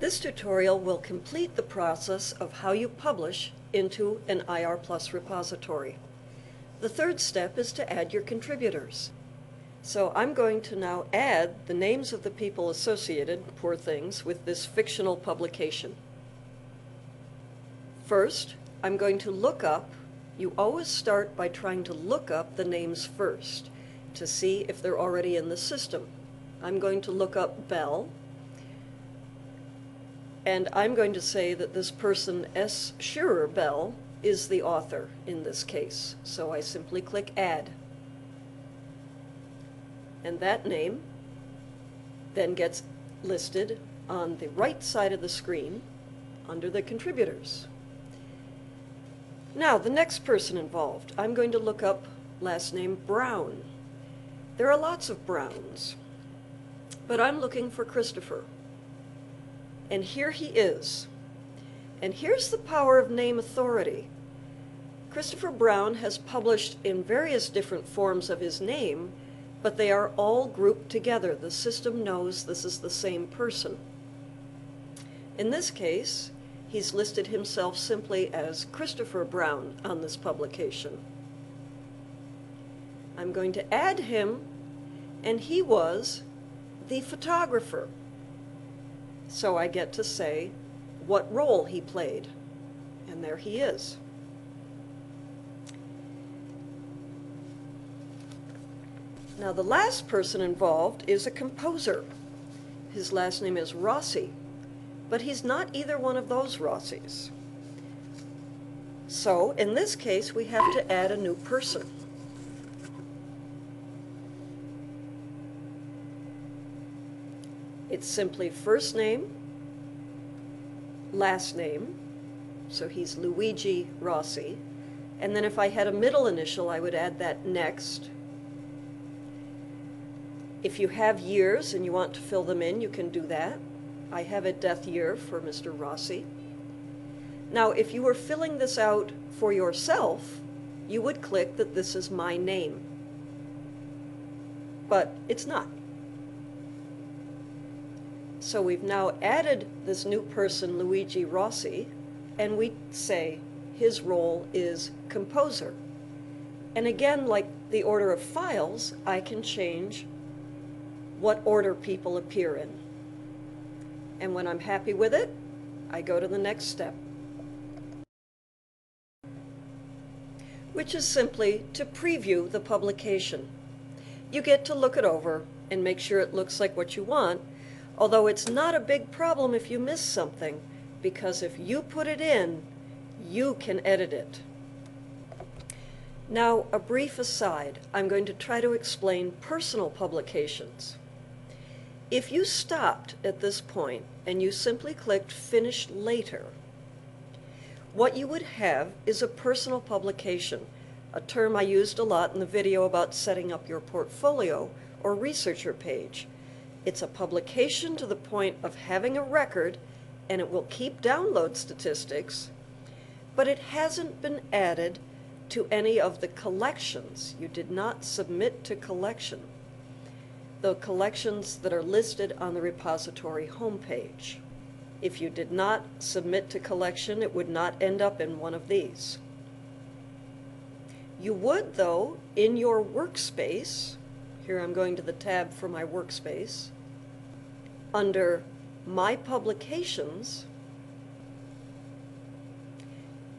This tutorial will complete the process of how you publish into an IRplus repository. The third step is to add your contributors. So I'm going to now add the names of the people associated, poor things, with this fictional publication. First, I'm going to look up. You always start by trying to look up the names first to see if they're already in the system. I'm going to look up Bell, and I'm going to say that this person, S. Shearer Bell, is the author in this case. So I simply click Add. And that name then gets listed on the right side of the screen under the contributors. Now, the next person involved, I'm going to look up last name Brown. There are lots of Browns, but I'm looking for Christopher. And here he is. And here's the power of name authority. Christopher Brown has published in various different forms of his name, but they are all grouped together. The system knows this is the same person. In this case, he's listed himself simply as Christopher Brown on this publication. I'm going to add him, and he was the photographer. So I get to say what role he played, and there he is. Now the last person involved is a composer. His last name is Rossi, but he's not either one of those Rossis. So in this case we have to add a new person. It's simply first name, last name, so he's Luigi Rossi, and then if I had a middle initial I would add that next. If you have years and you want to fill them in, you can do that. I have a death year for Mr. Rossi. Now, if you were filling this out for yourself, you would click that this is my name. But it's not. So we've now added this new person, Luigi Rossi, and we say his role is composer. And again, like the order of files, I can change what order people appear in. And when I'm happy with it, I go to the next step, which is simply to preview the publication. You get to look it over and make sure it looks like what you want, although it's not a big problem if you miss something, because if you put it in, you can edit it. Now, a brief aside, I'm going to try to explain personal publications. If you stopped at this point and you simply clicked Finish Later, what you would have is a personal publication, a term I used a lot in the video about setting up your portfolio or researcher page. It's a publication to the point of having a record, and it will keep download statistics, but it hasn't been added to any of the collections. You did not submit to collection, the collections that are listed on the repository homepage. If you did not submit to collection, it would not end up in one of these. You would, though, in your workspace, here I'm going to the tab for my workspace, under My Publications,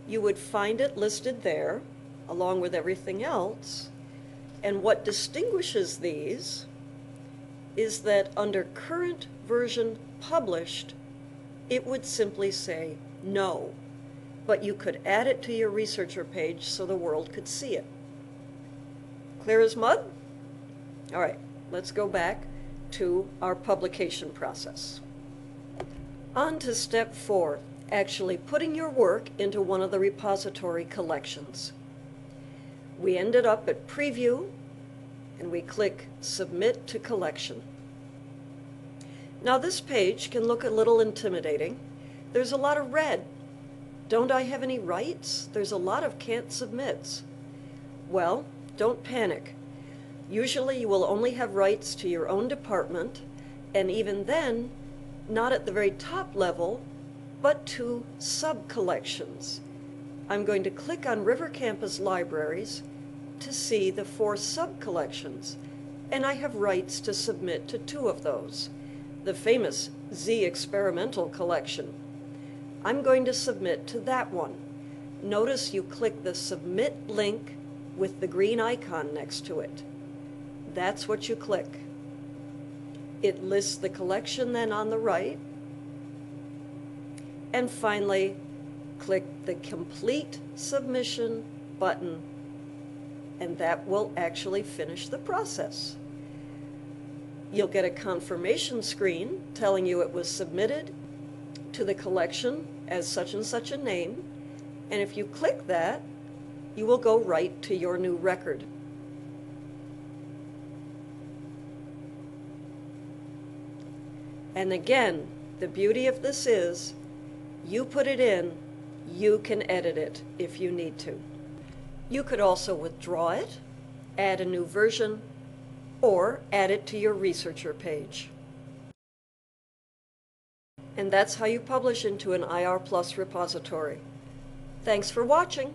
you would find it listed there along with everything else, and what distinguishes these is that under Current Version Published, it would simply say no, but you could add it to your researcher page so the world could see it. Clear as mud? All right, let's go back to our publication process. On to step 4, actually putting your work into one of the repository collections. We ended up at Preview, and we click Submit to Collection. Now this page can look a little intimidating. There's a lot of red. Don't I have any rights? There's a lot of can't submits. Well, don't panic. Usually you will only have rights to your own department, and even then not at the very top level, but to sub-collections. I'm going to click on River Campus Libraries to see the 4 sub-collections, and I have rights to submit to 2 of those. The famous Z Experimental Collection. I'm going to submit to that one. Notice you click the Submit link with the green icon next to it. That's what you click. It lists the collection then on the right. And finally, click the Complete Submission button, and that will actually finish the process. You'll get a confirmation screen telling you it was submitted to the collection as such and such a name, and if you click that, you will go right to your new record. And again, the beauty of this is, you put it in, you can edit it if you need to. You could also withdraw it, add a new version, or add it to your researcher page. And that's how you publish into an IR Plus repository. Thanks for watching.